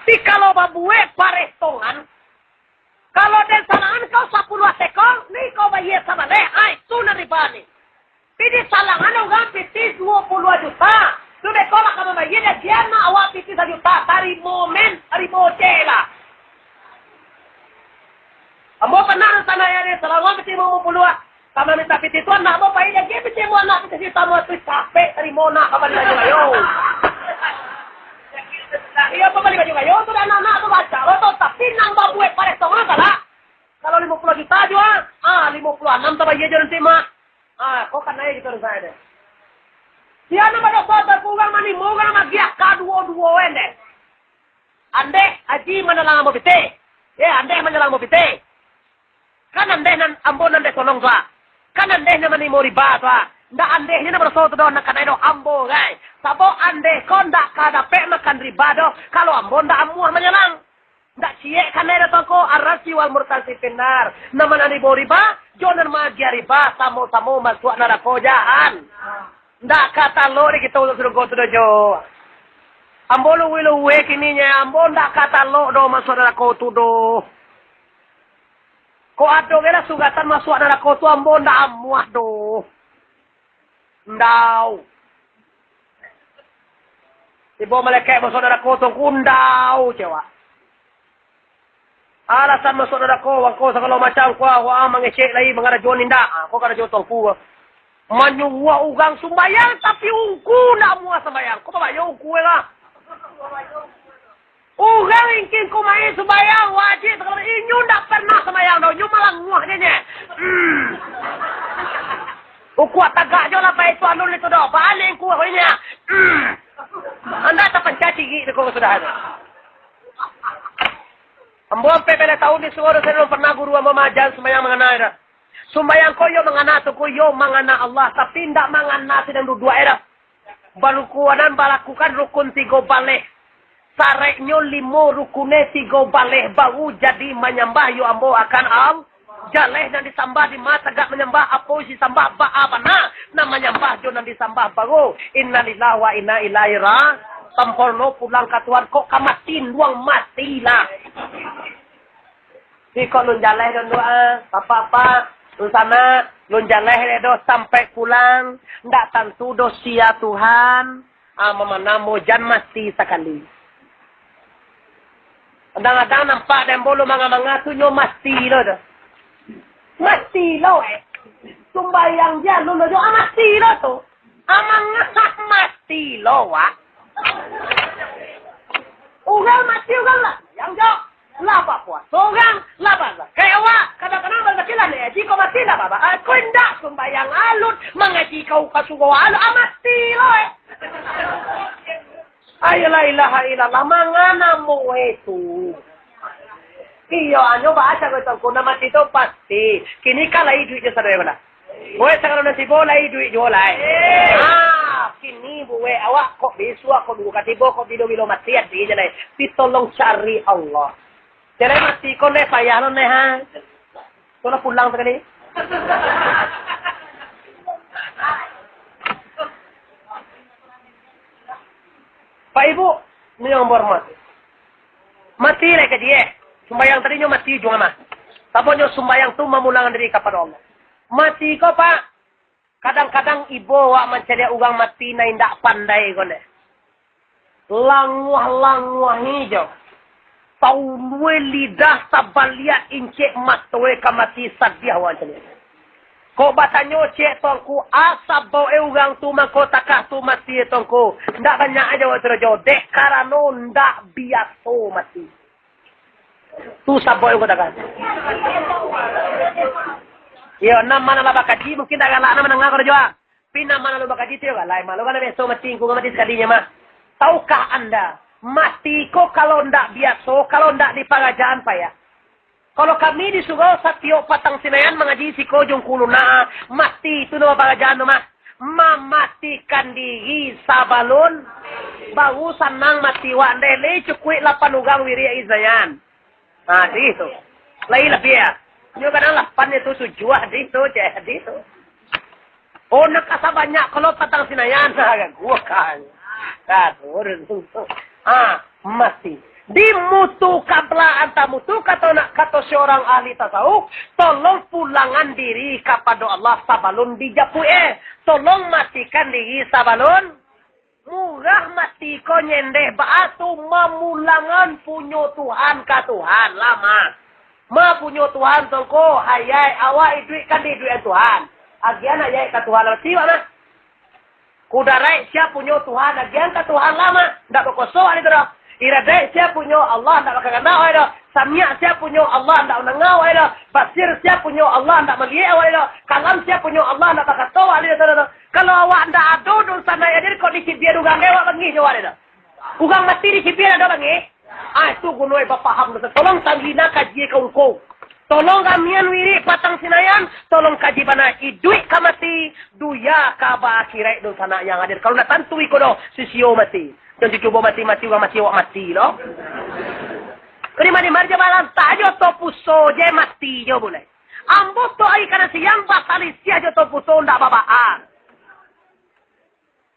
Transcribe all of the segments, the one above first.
Di kalau babuwe parestongan, kalau den salangan kau 10 tekol, ni kau bayar sama le, ay, sunan ribani. Pidi salangan orang piti 20 juta. Sudah kolak kamu bayar dia na awak piti 1 juta dari momen dari mojela. Ambo pernah sana ya ni salangan piti mau puluh. Kamu minta piti tu nak mau bayar dia piti mau nak piti tamu tu capek dari mona kamu lagi ayo. Iya apa balik juga yo tuh anak-anak tuh baca lo tuh tapi nang babuwe parestongan kalah. Kalau 50 juta jual, 56 tambah iya jangan terima. Kok kan naik gitu saya deh. Dia nama dosa terpulang mani mau kan sama dia dua ende. Ande aji menelang mau bete. Ya ande menelang mau bete. Kan ande nan ambon ande sonong tua. Kan ande nan mani mau riba tua. Ndak ande nya nama dosa tuh nak kanai do ambo guys. Sabo ande kon ndak kada pe makan riba do. Kalau ambo ndak amuah menyelang. Ndak cie kanai do toko arasi wal murtasi benar. Nama nani mau riba. Jonan magia riba, tamu-tamu masuk neraka jahan. Ndak kata lo di kita suruh go to jo. Ambo lu wilu we kininya, ambo ndak kata lo do masuk neraka tu do. Ko ado gela sugatan masuk neraka tu ambo ndak amuah do. Ndau. Ibu malaikat masuk neraka tu kundau cewa. Alasan masuk neraka wangko sakalo macam kuah wa mangecek lai mangara jon inda ko kada jotol ku manyuwa ugang sumbayang tapi ungku nak muah sembayang ko ba yo ungku lah ugang ingkin ko mai sembayang wajib kalau inyu ndak pernah sembayang do nyu malang muah nya uku tagak jo lah pai tu anu itu do baling ku hoinya anda tak pencaci gitu ko sudah ada. Ambo ampe bela tahun ni suara saya pernah guru mamajan sembahyang mengana era. Sembahyang koyo mengana tu koyo mengana Allah tapi ndak mengana sedang dua era. Balukuanan balakukan rukun 3 baleh. Sareknyo 5 rukune 3 baleh baru jadi menyembah yo ambo akan jaleh dan disambah di mata gak menyembah apa si sambah ba abana na menyembah jo dan disambah baru innalillahi wa inna ilaihi raji'un. Tamporno pulang ke Tuhan kok kamatin luang matilah. Si kok lun jaleh dan doa, apa-apa, lun sana, lun jaleh do sampai pulang, ndak tentu dosia Tuhan, mana mojan mati sekali. Kadang-kadang nampak dan bolu manga-manga tu nyo mati lo do. Mati lo Sumbayang dia lun do mati lo tu. Amang mati lo wa. Ugal mati ugal lah, yang jauh, lapa puas, ugang, lapa lah. Kayak awak, kadang-kadang berkecilan ya, jika mati lah bapa, aku hendak sembahyang alun, mengaji kau kasugo alun, mati loh. Ayolah ilaha illallah, mangana mo itu. Iya, anyo bahasa ko ito, kung naman ito pasti, kini ka lai duit niya sa doy wala. Buwe sa karoon na si Bo, lai duit niyo lai. Kini buwe awak kok besua kok dulu katibo kok bilo-bilo mati at di jalay. Pitolong cari Allah. Cerai mati ko ne payah no ne ha. Ko na pulang sekali. Pak Ibu, ini yang hormat. Mati lah ke dia. Sumbayang tadi nyo mati juga mah. Tapi nyo sumbayang tu memulangkan diri kepada Allah. Mati ko Pak. Kadang-kadang ibu wak mencari uang mati na indak pandai kone. Languah-languah hijau. Taunwe lidah sabalia incek matwe kamati sadiah wajan. Ko batanyo cek tongku asa bau uang tu mangko takah tu mati tongku. Ndak banyak aja waktu jo dek karano ndak biaso mati. Tu sabo uang takah. Yo nam mana lah bakaji mungkin dah galak nama nangga kerja. Pina mana lu bakaji tu galak malu kan besok mati ku mati sekalinya mah. Tahukah anda mati ko kalau ndak biasa kalau ndak di pengajaan payah. Kalau kami di Sugao Satyo Patang Sinayan mengaji si Kojong Kuluna mati itu nama pengajaan mah. Mematikan diri sabalun baru sanang mati wa ndele cukui 8 ugang wiria izayan. Nah itu. Lai lebih ya. Nyo kadang lapan itu sujuah di itu ceh di itu. Oh nakasa banyak kalau Patang Sinayan agak gua kan. Katur. Mati. Dimutu kabla anta mutu kata seorang ahli tasawuf, tolong pulangan diri kepada Allah sabalun dijapue. Tolong matikan diri sabalun murah mati ko nyendeh batu mamulangan punyo Tuhan ka Tuhan lama. Ma punyo Tuhan tongko hayai awak duit kan di duit Tuhan. Agian hayai ka Tuhan lama siwa na. Kudarai siap punyo Tuhan agian ka Tuhan lama. Ndak berkoso ani dah. Iradai siap punyo Allah ndak bakaganda ai dah. Samia siap punyo Allah ndak nangau ai dah. Basir siap punyo Allah ndak melihat ai dah. Kalam siap punyo Allah ndak bakato ai dah. Kalau awak ndak ado dosa na jadi kondisi dia ugang lewat bangi jo ai dah. Ugang mati di kipir ada bangi. Itu gunoi bapaham dosa. Tolong tanggina kaji kau. Tolong kamian wiri patang sinayan, tolong kaji bana iduit kamati, duya kaba akirai dosa nak yang hadir. Kalau nak tantu ikodo sisio mati. Jangan cuba mati orang mati awak mati loh. Kini mari marja balan tajo topuso je mati jo boleh. Ambo to ai kana siang batali sia jo topuso ndak babaan.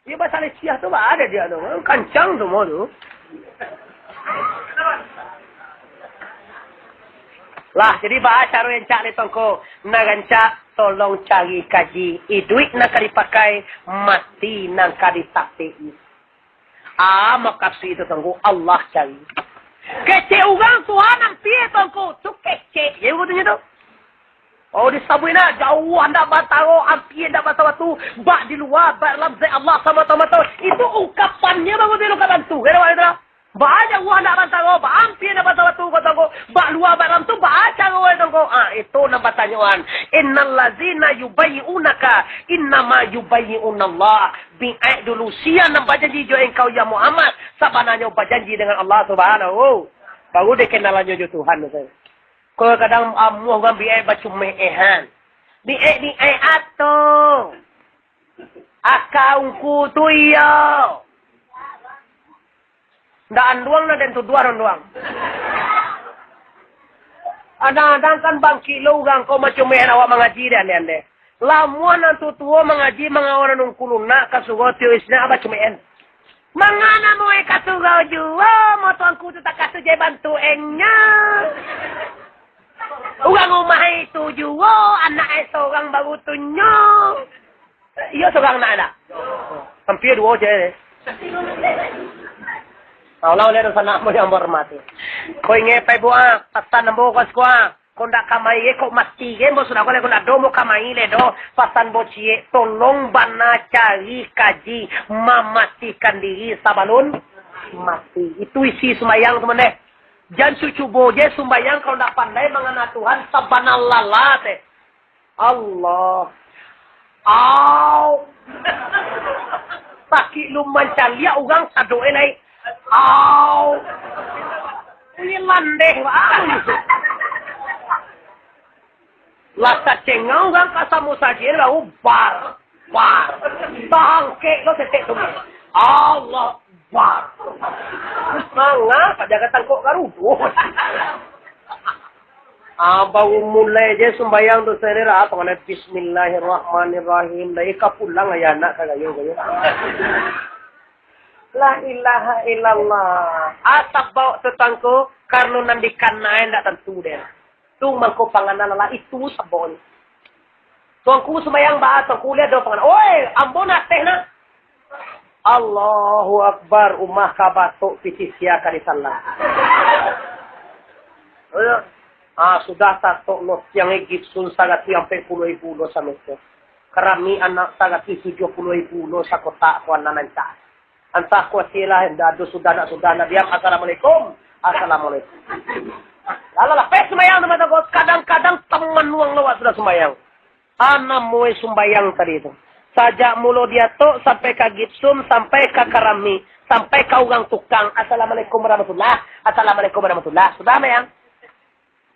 Dia batali sia tu ba ada dia tu. Kancang tu mo tu. Lah, jadi bahasa yang cak ni tongko. Naganca, tolong cari kaji. Duit nak dipakai, mati nak ditakti. Makasih itu tongko. Allah cari. Kece orang Tuhan yang piye tongko. Tu kece. Ya, katanya tu. Oh, disabui na. Jauh anda bataro. Ampi anda bataro. Bak di luar. Bak dalam zat Allah sama-sama tu. Itu ungkapannya bagus dia ungkapan tu. Kena apa itu? Baca gua nak bantang ba ampi na batawa tu ko tango ba luar baram tu baca gua tango itu nama tanyaan innal ladzina yubayyi'unaka innama yubayyi'una Allah bi'ai dulu sia nam bajanji jo engkau ya Muhammad sabananya bajanji dengan Allah Subhanahu baru dikenalannya jo Tuhan tu ko kadang amuh gam bi'ai bacu meehan bi'ai ato akaungku tu iyo Daan doang na den tu dua doang. Ada kan bang kilo gang ko macam mana awak mengaji dan ande. Lamuan tu tua mengaji mengawan nung kulung nak kasugo tiwisna apa cuma en. Mangana mo kasugo juwa mo tuanku tu tak kasu je bantu engnya. Ugang rumah itu juwa anak seorang baru tunyo. Iya seorang nak ada. Hampir dua je. Allah le sana mo yang hormati. Ko inge pa buah patan bo ko skwa. Ko ndak kamai ko mati ge mo sudah ko le ko ndak do mo kamai le do patan bo cie tolong bana cari kaji mematikan diri sabalun mati. Itu isi sembayang teman deh. Jangan cucu boje sembayang kalau ndak pandai mengenal Tuhan sabanallah teh. Allah. Au. Taki lu mancalia orang sadoe nai. Au. Ini landeh banget. Lasa cengau kan kasamu saja lau bar. Tangke lo tetek tu. Allah bar. Mangga pada kata kok garudo. Baru mulai je sembahyang tu saya apa kena bismillahirrahmanirrahim. Dah ika pulang ayah nak kagayo. La ilaha illallah. Atap bawa tetangko karena nandikan naik tak tentu dia. Tu mangko panganan lah itu sabon. Tuangku sembayang bahas tuangku lihat do panganan. Oi, ambon teh na. Allahu Akbar umah kabatok pitisia kadisallah. Sudah tato nos yang gipsun sangat sampai 10,000 dosa meter. Kerami anak sangat 70,000 dosa kota kuana nanca. Antah kuasilah dadu sudah nak diam. Assalamualaikum. Assalamualaikum. Lala pes sembayang teman-teman. Kadang-kadang teman luang lewat sudah sembayang. Anak muai sembayang tadi itu. Sajak mulu dia tok sampai ke gipsum sampai ke kerami sampai ke orang tukang. Assalamualaikum warahmatullah. Assalamualaikum warahmatullah. Sudah mayang.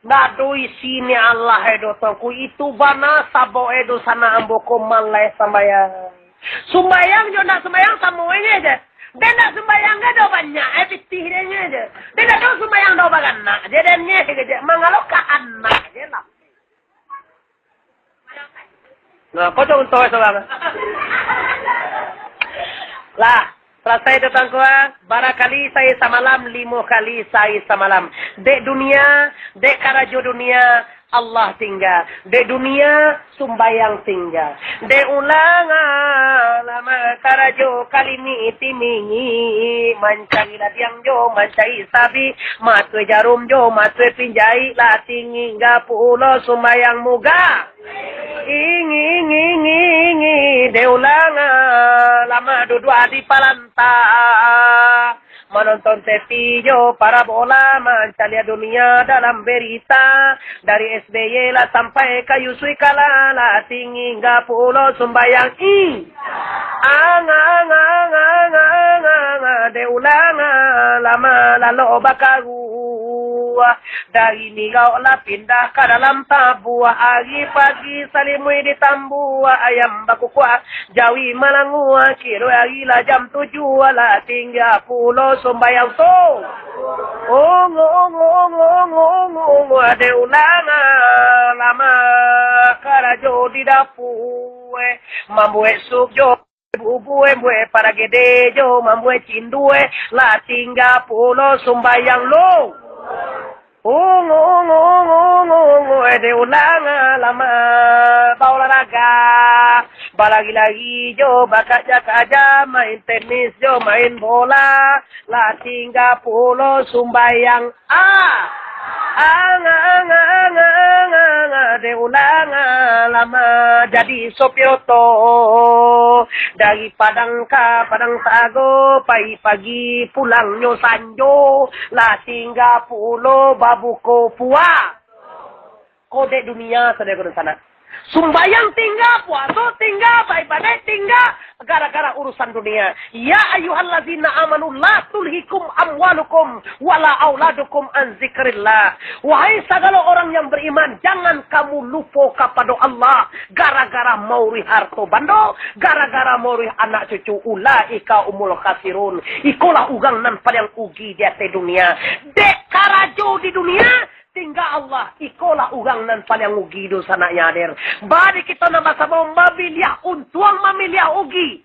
Nado isini Allah edo tongku itu bana sabo edo sana amboko malai sembayang. Sembayang jo nak sembayang samuanya aja. Dia nak sembayang do banyak ebitihnya aja. Dia nak do sembayang do bagana. Jadinya aja mangalo ka anak je lah. Nah, kau contoh seorang. Lah, Selesai tu tuan-tuan. Barangkali saya semalam 5 kali saya semalam. Dek dunia, dek karajo dunia, Allah tinggal. Dek dunia, sumbayang tinggal. Dek ulanga, lama karajo kalimi timingi. Mancari latiang jo, mancari sabi. Matwe jarum jo, matwe pinjai. Latingi hingga pulau sumbayang muga. Ingi, dek ulanga, lama dua di palanta. Menonton TV yo para bola mencari dunia dalam berita dari SBY lah sampai ke Yusui Kalala tinggi hingga pulau Sumbayang de ulanga lama lalu bakaru dari nigau lah pindah ke dalam tabuah pagi salimui di tambuah ayam bakukua jawi malangua kiro hari lah jam 7 lah tinggal pulau Sumbayang so de ulanga lama karajo di dapur mambuet sup jo bubue para gede jo mambuet cindue lah tinggal pulau Sumbayang lo de ulanga lama olahraga balagi-lagi jo bakat jaka main tenis jo main bola lah tinggal pulau Sumbayang de ulanga lama jadi sopir oto dari Padang ke Padang Sago pagi pulang nyo sanjo lah tinggal pulau Babuko Pua kode dunia sedang ke sana Sumbayang tinggal, puasa tinggal, baik-baik tinggal, gara-gara urusan dunia. Ya ayyuhallazina amanu la tulhikum amwalukum wala auladukum an zikrillah. Wahai segala orang yang beriman, jangan kamu lupa kepada Allah gara-gara mauri harto bando, gara-gara mauri anak cucu ulaika umul khasirun. Ikolah ugang nan paling ugi di atas dunia. Dek karajo di dunia tinggal Allah, ikolah ugang nan paling ugi do sana nyader. Bari kita nama sama mabilia untuang mamilia ugi.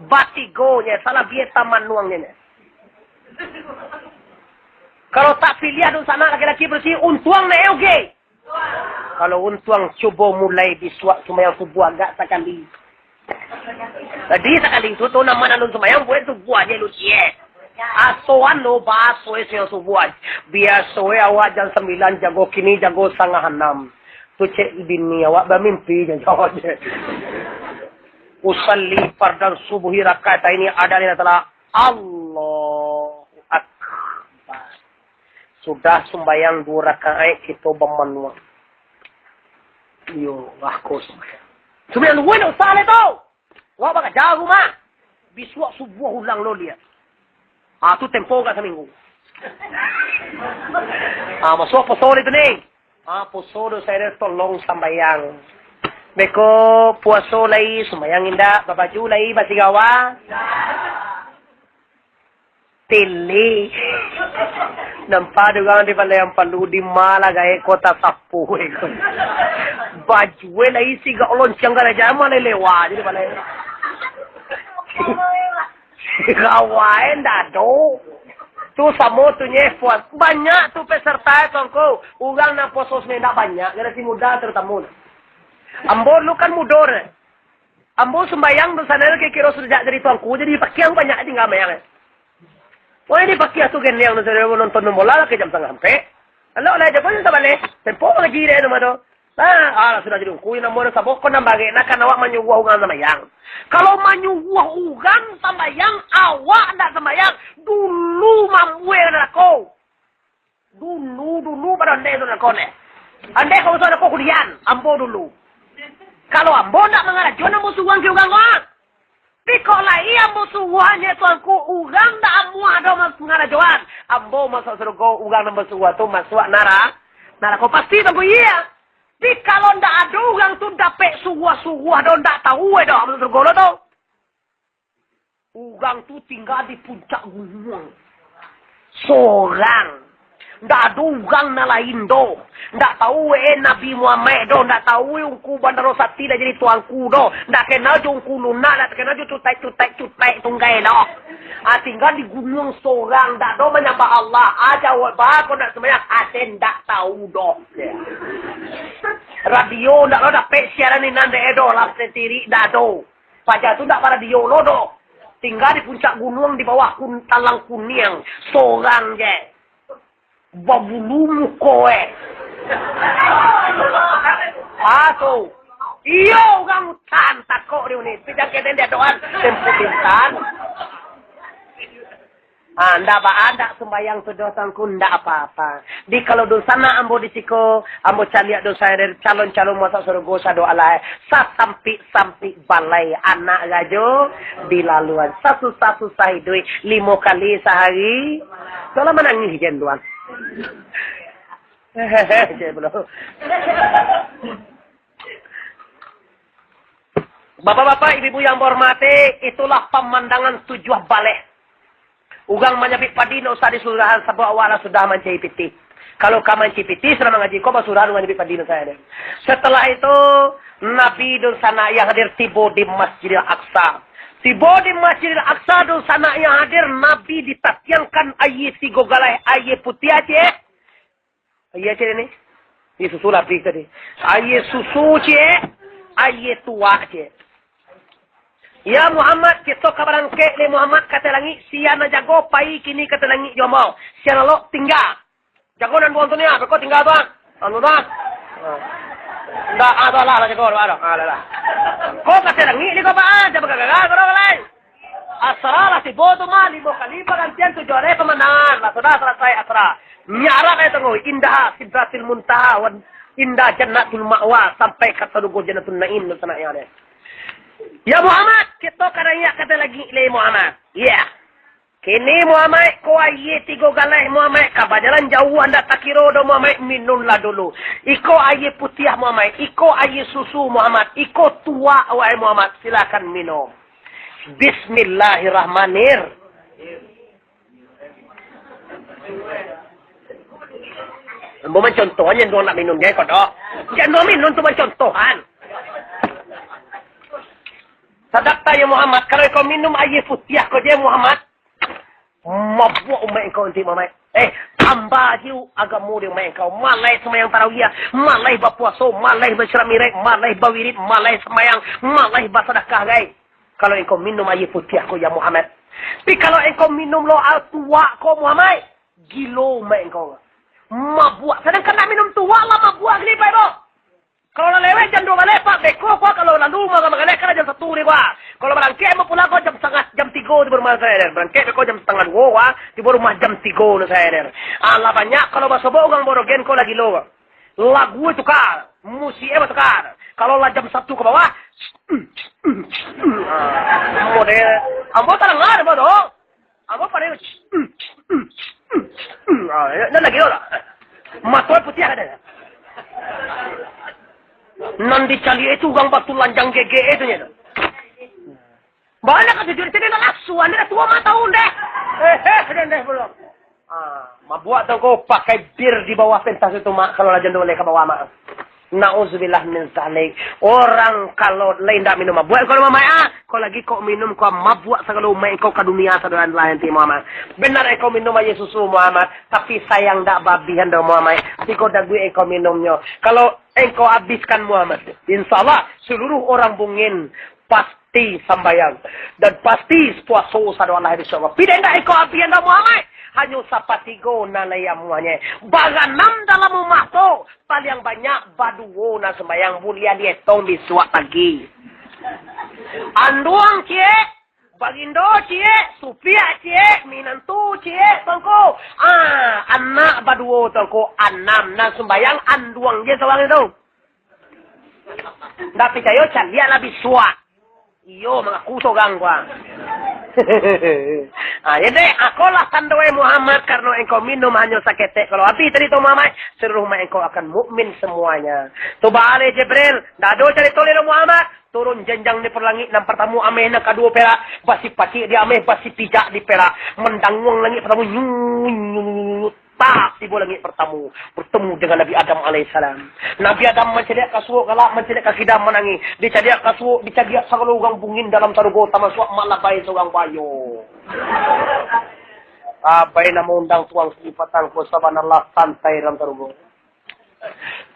Batigonya salah bieta manuangnya. Kalau tak pilih do sana laki-laki bersih untuang na ugi. Kalau untuang coba mulai disuak sumayang subuh agak sekali. Tadi sekali tu tu nama nanun sumayang buat subuh aja lu cie. Asoan lo baso ese subuh. Biasa awak jam 9 jago kini jago 5:30. Tu cek bini awak bermimpi je jawab je. Usalli fardan subuhi rakaat ini ada di antara Allahu Akbar. Sudah sembahyang 2 rakaat kita bermanuang. Yo, aku sembahyang. Sembahyang 2 nak salah tu. Wah bakal jago mah. Besok subuh ulang lo lihat. Tu tempo ka seminggu. Masuk posol itu ni. Posol saya tolong sambayang. Beko puaso lai sembayang indah, babaju lai basigawa. Tili. Nampak juga di balai yang perlu di malah gaya kota sapu. Baju lai si gaulon canggar aja mana lewat jadi balai. Kawain dado. Tu samo tu nyefuan. Banyak tu peserta tongko. Ugang na posos nenda banyak. Generasi muda terutama. Ambo lu kan mudor. Ambo sembayang tu sana kira sudah dari tuangku. Jadi pakai banyak tinggal mayang. Wah ini pakai tu geni yang nonton bola ke jam 3:30. Kalau lah jepun tu balik. Tempo lagi deh nama tu. Sudah jadi kuih nomor sabok ko nang bagay na kanawak manyuwah ugang sambayang. Kalau manyuwah ugang sambayang, awak ndak sambayang. Dulu mamwe na ko. Dulu pada ande na ko ne. Ande ko sa ko kulian, ambo dulu. Kalau ambo ndak mangarajo na musuhan ki ugang ko. Piko lai ambo suwanya tuanku ugang ndak amu ada mangarajoan. Ambo masuk surga ugang na musuhan tu masuk nara ko pasti tu iya. Tapi kalau ndak ada orang tu dapat suah-suah dah ndak tahu dah betul golo tu. Orang tu tinggal di puncak gunung. Seorang. Ndak dugang na lain do. Ndak tahu Nabi Muhammad do. Ndak tahu ungku bandaro sati dah jadi tuanku do. Ndak kenal ungku lunak. Ndak kenal cutek tunggai do. Tinggal di gunung seorang. Ndak do menyembah Allah. Aja wabah kau nak sembahyang. Aten ndak tahu do. Radio ndak lo dapat siaran ini nanda edo. Lap sendiri ndak do. Pajak tu ndak pada radio lo do. Tinggal di puncak gunung di bawah talang kuning. Seorang je. Babulumu kowe. Aso. Iyo kamu tan takok dia ni. Pijak keden dia doan tempo pintan. Anda sembayang sudah tangku ndak apa-apa. Di kalau dosa na ambo disiko, ambo caliak dosa dari calon-calon masuk surga sado alai. Sampai balai anak gajo dilaluan. Satu-satu sahidui 5 kali sehari. Kalau menangis jen doang. Bapak-bapak, ibu-ibu yang berhormati, itulah pemandangan tujuh balik. Ugang menyabit padi no usah disurahan sebuah awala sudah mencipiti. Kalau kamu mencipiti sudah mengaji kau basurahan menyabit padi no saya. Setelah itu Nabi dan sana yang hadir tiba di Masjidil Aqsa. Tiba di Masjidil Aqsa dan sana yang hadir Nabi ditakyangkan ayat 3 galai ayat putih aja. Ayat ni. Ini susu lapis tadi. Ayat susu je, ayat tua je. Ya Muhammad, kita kabaran ke le Muhammad kata langit, siana jago pai kini kata langit jomo. Siana lo tinggal. Jago dan buang dunia, kau tinggal tuan. Anu tuan. Ndak ada lah jago ada. Lah. Kau kata langit ni kau ba aja bagagal kau lain. Asra si bodo mali mo kali gantian 7 hari pemenangan. Lah sudah selesai asra. Nyara kaya tengok indah sidratil muntaha wan indah jannatul ma'wa sampai kata dugo jannatul naim nu sana ya. Ya Muhammad, kita kadang kata lagi le Muhammad. Ya. Kini Muhammad ko aye 3 galai Muhammad kabajalan jauh anda tak kira do Muhammad minumlah dulu. Iko aye putih Muhammad, iko aye susu Muhammad, iko tua wahai Muhammad, silakan minum. Bismillahirrahmanirrahim. Mau mencontohnya dong nak minum dia kau dok. Jangan minum tu mencontohan. Sadaqta ya Muhammad, kalau kau minum air putih kau dia Muhammad, mabuk umat kau nanti Muhammad. Tambah jiu agamu dia umat kau. Malai semayang tarawih, malai berpuasa, malai bersyaramirek, malai berwirid, malai semayang, malai bersedekah gai. Kalau engkau minum air putih kau ya Muhammad. Tapi kalau engkau minum lo al tua kau Muhammad, gilo umat kau. Mabuk. Sedangkan nak minum tua lah mabuk gini pak bro. Kalau nak lewat jam 2 balik pak beko pak. Kalau nak rumah makan kan jam 1 ni pak. Kalau berangkat mau pulang kau jam 3 di rumah saya. Berangkat kau jam 1:30 pak di rumah jam 3 ni saya. Allah banyak kalau bahasa bohong borogen kau lagi lo. Lagu tukar, musik tukar. Kalau lah jam 1 ke bawah, model. Ambo tak dengar bodoh. Ambo pada Nan lagi lah. Matoy putih ada. Nan dicari itu gang batu lanjang GG itu nya. Banyak kan jujur sini nak suan dia tua mah tahun deh. Deh belum. Mabuat tu kau pakai bir di bawah pentas itu mak kalau lajan boleh ke bawah mak. Nauzubillah min zalik. Orang kalau lain tak minum mabuk kalau mamai kau lagi kau minum kau mabuk segala umai kau ke dunia saudara lain ti Muhammad. Benar kau minum aja susu Muhammad, tapi sayang tak babihan dah Muhammad. Si kau dah gue kau minumnya. Kalau engkau habiskan Muhammad, insyaallah seluruh orang bungin pasti sambayang dan pasti puasa saudara Allah insyaallah. Tidak engkau habiskan dah Muhammad. Hanya sapatigo na layamuannya. Baganam dalam rumah tu. Paling banyak baduo na sembayang mulia dia tong bisuak pagi. Anduang cie. Bagindo cie. Supia cie. Minantu cie. Tongko. Anak baduo tongko. Anam na sembayang anduang dia sewang itu. Tapi cayo calia lah bisuak. Iyo mengaku so gangguan. Jadi aku lah tandai Muhammad karena engkau minum hanya sakete. Kalau habis tadi tu Muhammad, seluruh rumah engkau akan mukmin semuanya. Tu balik Jibril, dado cari tolong Muhammad, turun jenjang di perlangit dan pertama ameh nak kedua perak, basi pacik di ameh basi pijak di perak, mendangung langit pertama nyut tiba langit bertemu dengan Nabi Adam alaihissalam. Nabi Adam mencediak kasuuk galak mencediak kakidam menangi. Dicediak kasuuk dicediak salugang bungin dalam sarugo tamasuk malabai seorang bayo. Abai nama undang tuang sifatan ko sabanallah santai dalam sarugo.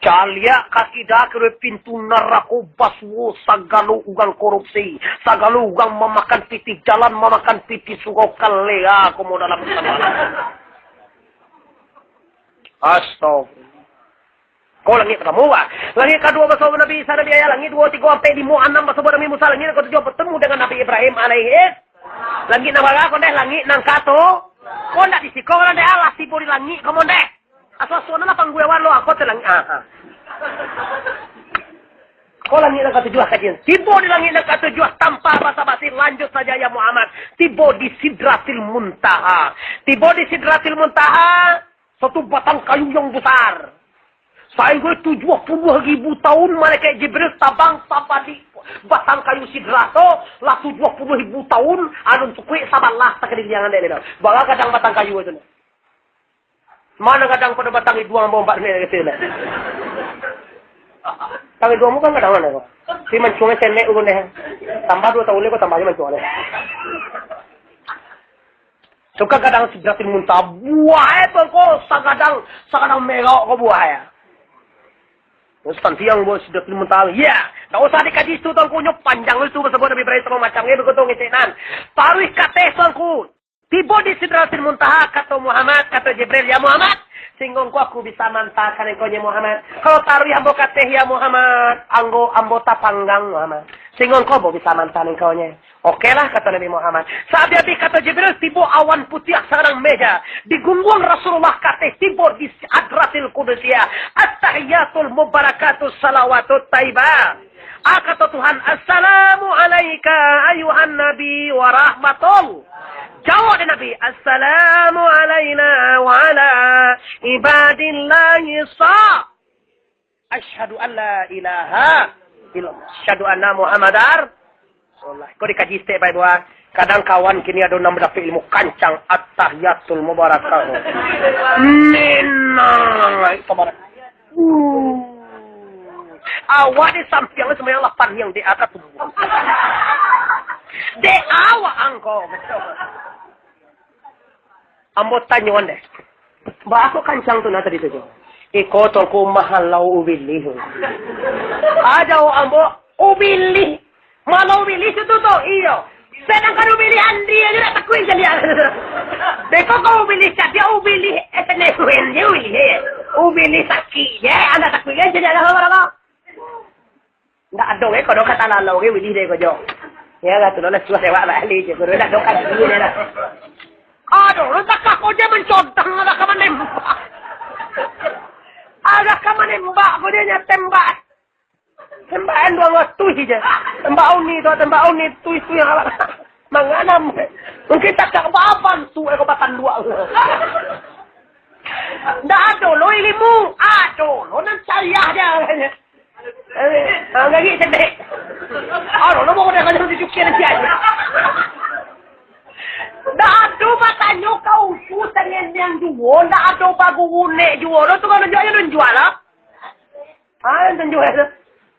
Calia kakida kere pintu neraka baswo sagalo ugang korupsi, sagalo ugang memakan piti jalan, memakan piti sugau kalea komo dalam sana. Astagfirullah. Kau langit ketemu ah. Langit kedua bersama Nabi Isa Nabi Ayah, langit 2, 3, 4, 5, 6 bersama Nabi Musa, langit ke-7 bertemu dengan Nabi Ibrahim alaihi. Langit nama kau deh langit nang kato. Kau ndak disiko kan deh Allah tipu di langit kamu deh. Asal-asal na pangguewan lo ako telang Kau langit nak ketujuh kajian. Tiba di langit nak ketujuh tanpa basa-basi lanjut saja ya Muhammad. Tiba di Sidratil Muntaha. Tiba di Sidratil Muntaha satu batang kayu yang besar. Sehingga 70.000 tahun malaikat Jibril tabang sampai di batang kayu Sidrato lah 70.000 tahun anu sukui sabalah tak jangan deh. Bawa kadang batang kayu itu. Mana kadang pada batang itu dua bomba ni kecil. Tangi dua muka kadang mana kok? Si mencungnya senek ugun deh. Tambah 2 tahun lagi tambahnya mencungnya. Suka kadang Sidratil Muntaha buah itu kok sakadang merah kok buah ya. Terus tiang buah Sidratil Muntaha. Ya, tak usah dikaji itu tuanku nyok panjang itu bersebut Nabi Ibrahim sama macamnya begitu ngecenan. Taruh kata tuanku. Tiba di Sidratil Muntaha kata Muhammad, kata Jibril, ya Muhammad, singgung aku bisa mantakan engkaunya Muhammad. Kalau taruh ambo kateh ya Muhammad, ambota panggang Muhammad. Singgung kau bisa mantakan engkaunya. Oke lah kata Nabi Muhammad. Saat dia kata Jibril, tiba awan putih sekarang meja. Di gunggung Rasulullah kateh, tiba di Hadratil Qudusiyah. At-tahiyatul mubarakatus salawatut taibah. Kata Tuhan, Assalamu alaika ayuhan Nabi wa rahmatul. Jawab Nabi, Assalamu alaina wa ala ibadillahi sa. Asyhadu an la ilaha illallah. Asyhadu anna Muhammadar Rasulullah. Kau dikaji step by dua. Kadang kawan kini ada nama dapat ilmu kancang at-tahiyatul mubarakatuh. Minna. Awak di samping semuanya 8 yang di atas tubuh. De awak angko. Ambo tanyuan deh. Mbak aku kancang tu nanti itu. Iko tolku mahal lau ubili. Ada ambo ubili. Malau ubili itu tu iyo. Sedangkan ubili andi aja tak kuih jadi. Deko kau ubili jadi ubili etne kuih dia ubili. Ubili sakit ya. Anda tak kuih jadi ada apa? Nggak ada kalau kata lalau ke ubili deh kojo. Ya lah tu lah suah sewa balik je. Kalau nak dokan dia dah. Aduh, lu tak kau je mencontang ada kaman nembak. Ada kaman nembak, kau dia tembak. Tembakan dua waktu saja. Tembak uni tu yang ala. Manganam. Mungkin tak apa-apa tu aku batan dua. Ndak ada lo ilmu. Aduh, lo nak cayah dia. Enggak gitu deh. Aduh, lo mau dah kalau dicuci nanti aja. Dado matanya kau susah yang jual, dado bagu unek jual. Lo tu kalau jual lah. Jual.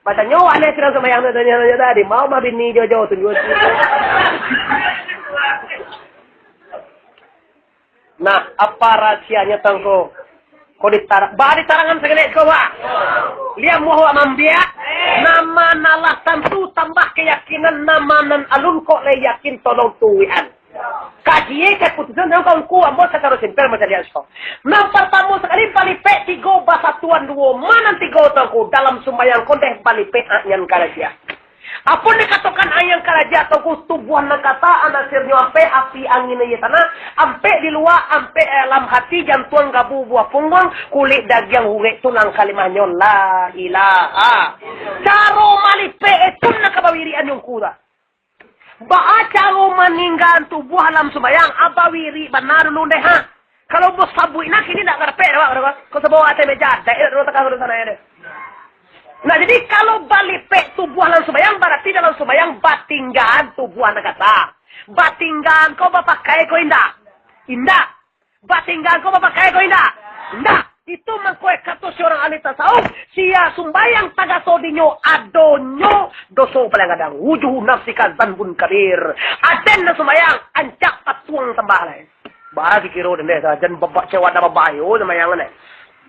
Matanya aneh terus sama yang tanya tadi. Mau bini jojo tu jual. Nah, apa rahasianya tangko? Kau ditarangan segala kau bah. Lihat muha mambia. Nama nalah tentu tambah keyakinan nama nan alun kok le yakin tolong tuwian. Kaji keputusan dengan kawan ku ambo sekarang simpel macam dia so. Nam pertama sekali palipek 3 bahasa tuan 2 mana 3 tangku dalam sembahyang konteh palipek yang karaja. Apa dikatakan ayang karaja atau tubuhan nak kata anasirnya ampe api angin ye tanah ampe di luar ampe dalam hati jantung gabu buah punggung kulit daging hurek tulang kalimahnya la ilaha. Caro malipe itu nak kabawirian yung kuda. Baca meninggal tubuh alam sembayang abawiri benar lu deh ha. Kalau bos sabu nak ini tak kerpe dah. Kau sebawa ate meja dah lu tak kau sana ya. Nah jadi kalau balik tubuh alam sembayang berarti dalam sembayang batinggan tubuh anak kata. Batinggan kau pakai kau indah. Indah. Batinggan kau pakai kau indah. Ndak. Itu mengkoe kata seorang ahli tasawuf. Sia sumbayang tagasodinyo adonyo doso paling kadang. Wujuh nafsika zanbun kabir. Aden na sumbayang ancak patuang tambah lain. Bahagi kiro din deh. Jan babak cewa na babayo sumbayang na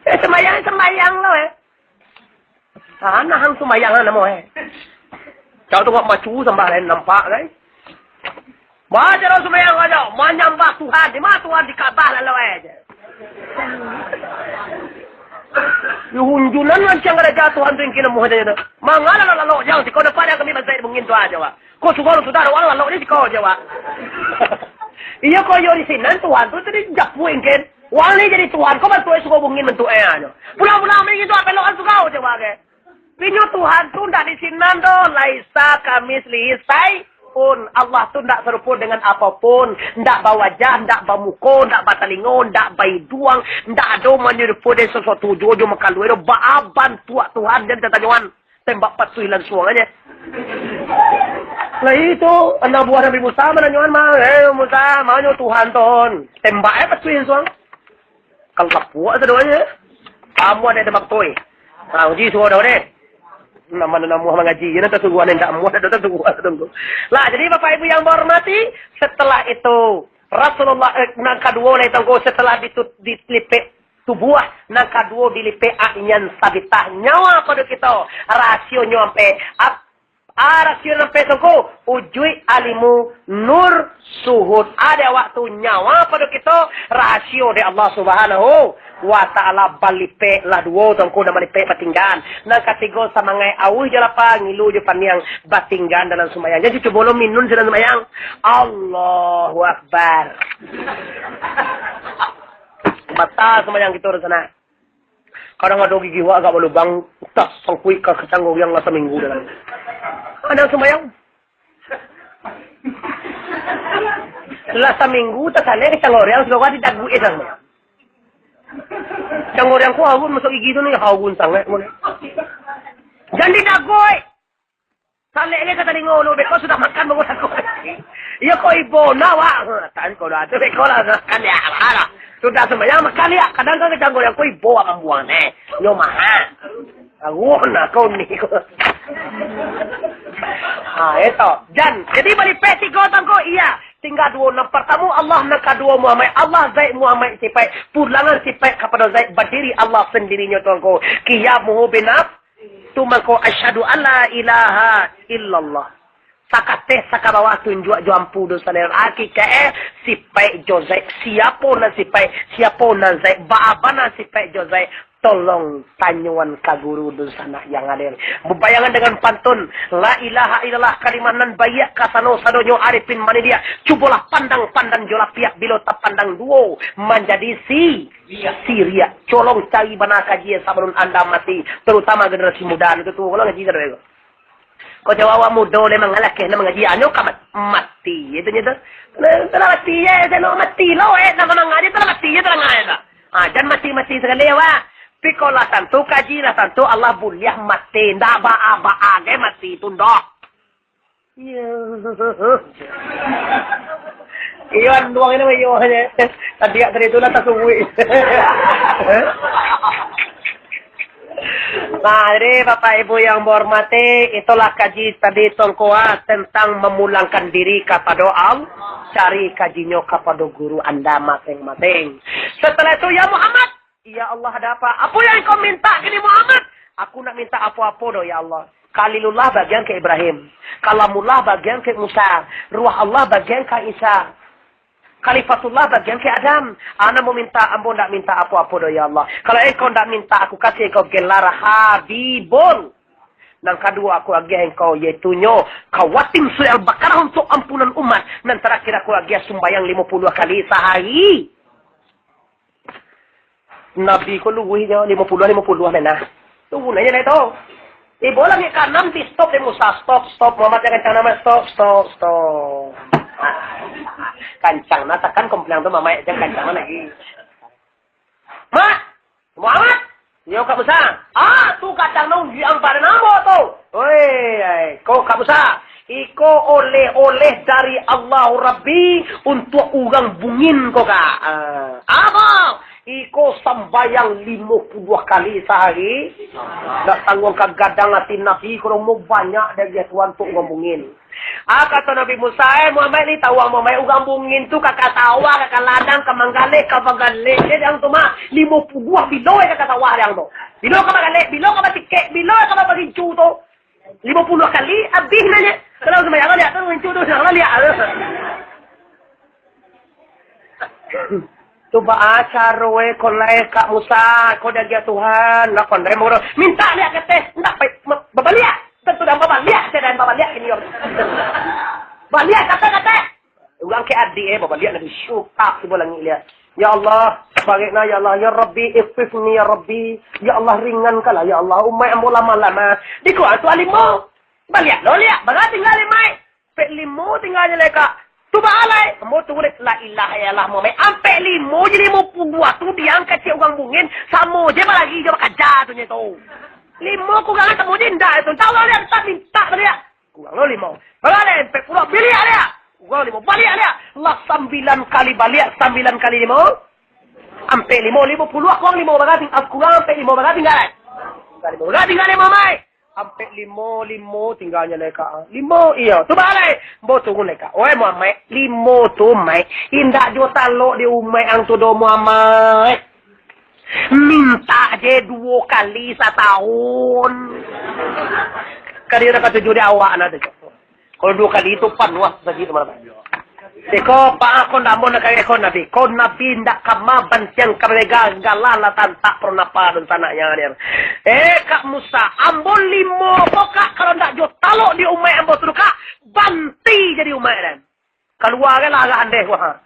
sembayang lo Nahang sumbayang na mo Kau tu buat macu tambah lain nampak kan. Baca lo sumbayang aja. Menyembah Tuhan. Di mana Tuhan dikabah lalu aja. Yuhunjunan macam ada jatuhan tu yang kena muha dia tu. Mangala lalu jauh si kau dapat yang kami bazai mungkin tu aja wa. Kau suka tu dah orang lalu ni si kau aja wa. Iya kau yori sinan Tuhan tu tadi japu ingin. Wang ni jadi Tuhan kau bantu suka mungkin bantu aja. Pulang-pulang ni itu apa lo kan suka aja wa ke. Pinyo Tuhan tu dah di sinan do laisa kami selisai. Pun Allah tu ndak serupa dengan apapun, ndak bawajah, ndak bamuko, ndak batalingon, ndak baiduang, ndak ada menyerupa dengan sesuatu jojo makaluero baaban tua Tuhan dan tatanyuan tembak patuhilan suanganya. Lah itu anak buah Nabi Musa menanyuan mah, Musa maunya Tuhan ton, tembak patuhin suang. Kalau tak puas sedoanya, kamu ada tembak toy. Nah, uji suara deh. Nama-nama mengaji, ini tersungguhan yang tak muat, ada tersungguhan. Lah, jadi Bapak Ibu yang berhormati, setelah itu Rasulullah nang kadua oleh tanggo setelah dilipet tubuh, nang kadua dilipet aknyan sabitah nyawa pada kita, rasio nyampe rasio nyampe tanggo ujui alimu nur suhud ada waktu nyawa pada kita rasio dari Allah Subhanahu wa ta'ala balipe lah dua tangko nama lipe batinggan nang katigo sama ngai awuh je lapa ngilu je paniang batinggan dalam sembahyang jadi coba lo minun dalam sembahyang Allahu Akbar mata sembahyang kita di sana kadang ada gigi wa agak berlubang tas sangkui ke kecanggung yang lah seminggu dalam ada sembahyang setelah seminggu tersalih kecanggung yang sudah wadi dagu sembahyang Jangan orang kuah pun masuk gigi tu ni haun sangat boleh. Jangan didagoi. Saleh ni kata dengar lu beko sudah makan baru dagoi. Ya kau ibu nawa. Tan kau dah tu beko lah makan ya ala. Sudah sembahyang makan ya. Kadang kan jangan orang kau ibu akan buang Yo mahal. Aku nak kau ni. Itu. Jadi balik peti kau tangko iya. Tinggal dua nak pertama Allah nak kedua Muhammad Allah Zaid Muhammad sipai pulangan sipai kepada Zaid berdiri Allah sendirinya tuanku qiyamuhu binaf tu mangko asyhadu alla ilaha illallah sakate sakabawa tunjuk jampu dosa dan hakika sipai Zaid siapa nak Zaid baabana sipai Zaid tolong tanyuan kaguru dosana yang hadir. Berbayangan dengan pantun la ilaha illallah kalimanan bayak kasano sadonyo arifin mani dia. Cubalah pandang-pandang jola pihak bila tak pandang duo menjadi Siria. Colong cari bana kaji sebelum anda mati. Terutama generasi muda itu tuh kalau ngaji saudara. Kau jawab muda le mengalakeh na mengaji anyo kamat mati. Itu nya tu. Telah mati ya, telah mati lo nama mengaji telah mati ya telah ngaji. Jangan mati-mati sekali ya, Wak. Pikola tantu kaji lah tantu Allah buliah mati ndak baa ge mati tundok. Iwan doang ini iyo aja. Tadi dari itu lah tasawuf. Nah, jadi Bapak Ibu yang berhormati, itulah kaji tadi tongkoa tentang memulangkan diri kepada Allah. Cari kajinya kepada guru Anda masing-masing. Setelah itu ya Muhammad. Ya Allah ada apa? Apa yang kau minta kini Muhammad? Aku nak minta apa-apa doh ya Allah. Khalilullah bagian ke Ibrahim. Kalamullah bagian ke Musa. Ruh Allah bagian ke Isa. Khalifatullah bagian ke Adam. Ana mau minta, ambo nak minta apa-apa doh ya Allah. Kalau engkau nak minta, aku kasih engkau gelar Habibun. Nang kedua aku agih engkau yaitunya kawatim surah Al-Baqarah untuk ampunan umat. Nang terakhir aku agih sumbayang 50 kali sehari. Nabi ko luwi niya 50 na. Tuh nanya na ito. Ibola ni kanam di stop ni Musa stop Muhammad yang kencang nama stop. Kancang na takkan komplang tu mama yang kancang lagi. Muhammad, yo ka Musa. Tu kacang nang diang pada namo tu. Oi, kau ka Musa. Iko oleh dari Allah Rabbi untuk urang bungin ko ka. Apa? Iko sambayang 52 kali sehari. Nggak tanggung kagadang hati Nabi. Kalau mau banyak dari Tuhan untuk ngomongin. Kata Nabi Musa, Muhammad ni tahu Muhammad ngomongin tu kakak tawa, kakak ladang, kamanggale, kabagale. Jadi yang tu mah 52 bilo kakak tawa yang tu. Bilo kabagale, bilo kabatiket, bilo kabagincu tu. 50 kali, habis nanya. Kalau semayang lihat tu, gincu tu, jangan lihat. Coba acara kolai Kak Musa, kau dah dia Tuhan, nak kau nerima orang. Minta lihat kata, nak babaliak. Tentu dah babaliak, saya dah babaliak ini. Babaliak kata-kata. Ulang ke adik babaliak nak syutak si bolang lihat. Ya Allah, bagaimana ya Allah, ya Rabbi, ififni ya Rabbi. Ya Allah ringankanlah ya Allah, umai ambo lama-lama. Diko tu alimo. Baliak lo lihat, bagai tinggal limai. Pek limo tinggalnya leka. Tu balai, ambo tu boleh la ilaha illallah Muhammad. Ampe limo jadi 52 tu diangkat si orang bungin, samo je lagi je kerja tu nya tu. Limo ku gang temu dinda itu. Tahu dia tak minta dia. Ku gang lo limo. Bagai pek pulau beliak dia. Ku limo balik dia. Allah 9 kali balik, 9 kali limo. Ampe limo 50 aku limo bagai aku gang ampe limo bagai tinggal. Bagai tinggal limo mai. Sampai limo tinggalnya leka. Limo iya. Tu balai. Bo tunggu leka. Oi Muhammad. Limo tu mai. Indak jo talok di umai ang tu do Muhammad. Minta je 2 kali setahun. Kali nak kata judi awak nak tu. Kalau 2 kali itu panuah saja teman-teman. Seko pa ako na mo na kaya ko nabi. Ko nabi ndak kamaban siyang karegalala tak pernah padon tanahnya dia. Kak Musa, ambo limo kok kalau ndak jo talo di umai ambo tu kak banti jadi umai dan. Keluar ke lah agak andeh wah.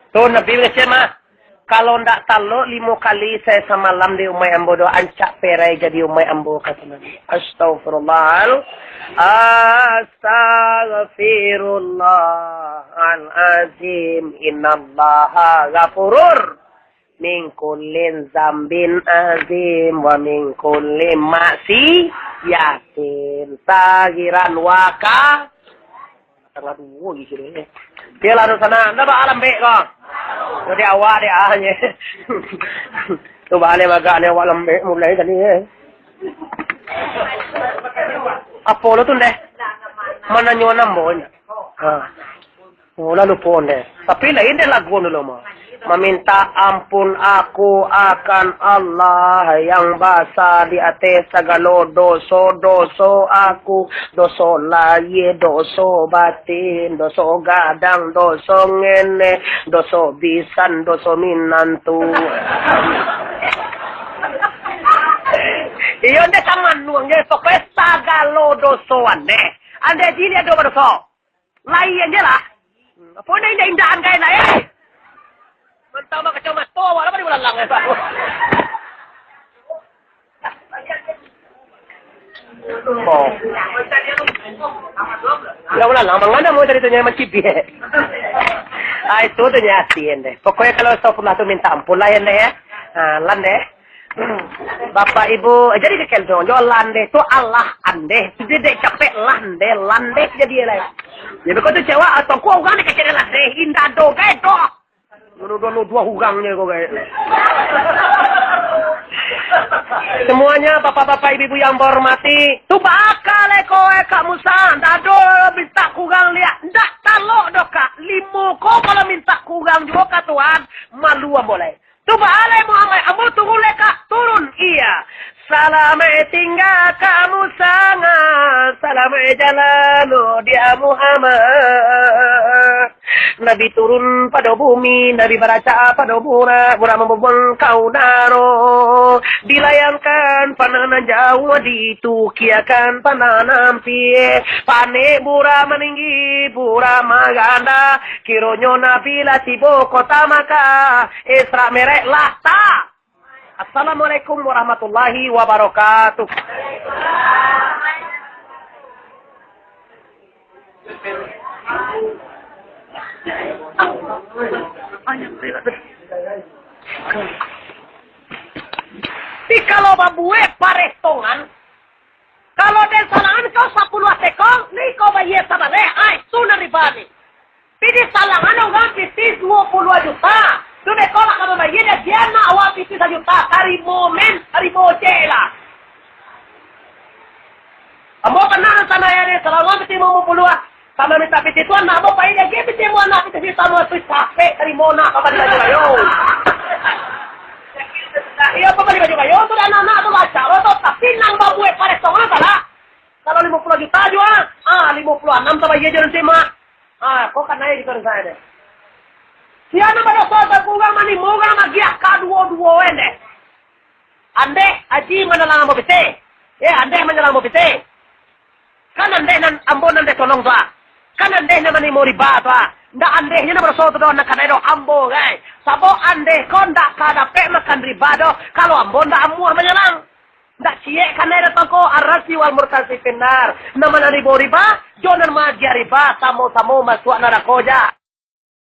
Tu nabi bercakap kalau ndak talo 5 kali saya semalam di umai ambo do ancak perai jadi umai ambo kata Nabi. Astaghfirullah. Astaghfirullahalazim. Innallaha ghafurur min kulli zambin azim wa min kulli maksiatin sagiran waka. Tengah dua gitu deh. Dia lalu sana, ndak alam baik kau. Jadi awak dia hanya. Tu balik agak ni awak lembek mulai tadi. Apa lo tu deh? Mana nyona mbon? Lalu pun deh. Tapi lain dia lagu dulu mah. Meminta ampun aku akan Allah yang basa di atas segala dosa-dosa aku. Dosa lahir, dosa batin, dosa gadang, dosa ngene, dosa bisan, dosa minantu. Iyo ande taman nuangnya pokoknya segala dosa ande. Ande jini ada dosa. Lahir aja lah. Apa ini indah-indahan kain lah Mantap mah kacau mas tua, apa di bulan lang ya? Oh. Ya bulan lang, mangana mo dari tanya macam biye. Itu tu nyatiin deh. Pokoknya kalau astagfirullah tu minta ampun lah ya deh ya. Lan deh. Bapak Ibu, jadi kekel dong. Jo lande tu Allah ande. Jadi capek lande jadi lah. Jadi kau tu cewek atau kau kan kecil lande indah do kayak do. Menurut dua hugangnya kok kayak. Semuanya bapak-bapak ibu-ibu yang berhormati, tu bakal kowe Kak Musa, dado minta kugang lihat, ndak talok do Kak, limo ko kalau minta kugang juga Kak Tuhan, malu boleh. Tu balai Muhammad, ambo tunggu Kak, turun iya. Salamai tinggal kamu sangat, salamai jalan dia Muhammad. Nabi turun pada bumi, Nabi baca pada bura membuang kau daro. Dilayangkan panana jauh ditukiakan panana pie. Pane bura meninggi, bura maganda. Kironyo Nabi lah tibo kota maka. Isra merek lata. Assalamualaikum warahmatullahi wabarakatuh. Di kalau babue parestongan, bayar sama ai sunan riba ni. Pidi salangan orang piti 20 juta. Sudah kolak kamu bayar dia nak awak piti 1 juta. Hari momen, hari bojela. Kamu kenal sana ya ni, salangan piti mau puluh. Sama minta piti tuan nak mau bayar dia piti mau nak piti sama tu capek dari mona kapan lagi ayo. Iya apa balik baju kayo? Itu anak-anak tu baca. Lo tu tapi nang babu pare songan salah. Kalau 50 juta jual, 56 tu bayar jangan terima. Kok kan naik gitu saya deh. Siapa pada soal kurang mani moga magi dua ende. Ande aji mana lang mo bite. Ande mana lang mo bite. Kan ande nan ambon ande tolong doa. Kan ande na mani mo riba doa. Nda ande nya na bersoal doa na kanai do ambo gai. Sabo ande kon dak kada pe makan riba do. Kalau ambon da amu menyalang. Ndak cie kanai da toko arasi wal murtasi benar. Nama na riba jonan ma riba samo masuk narakoja.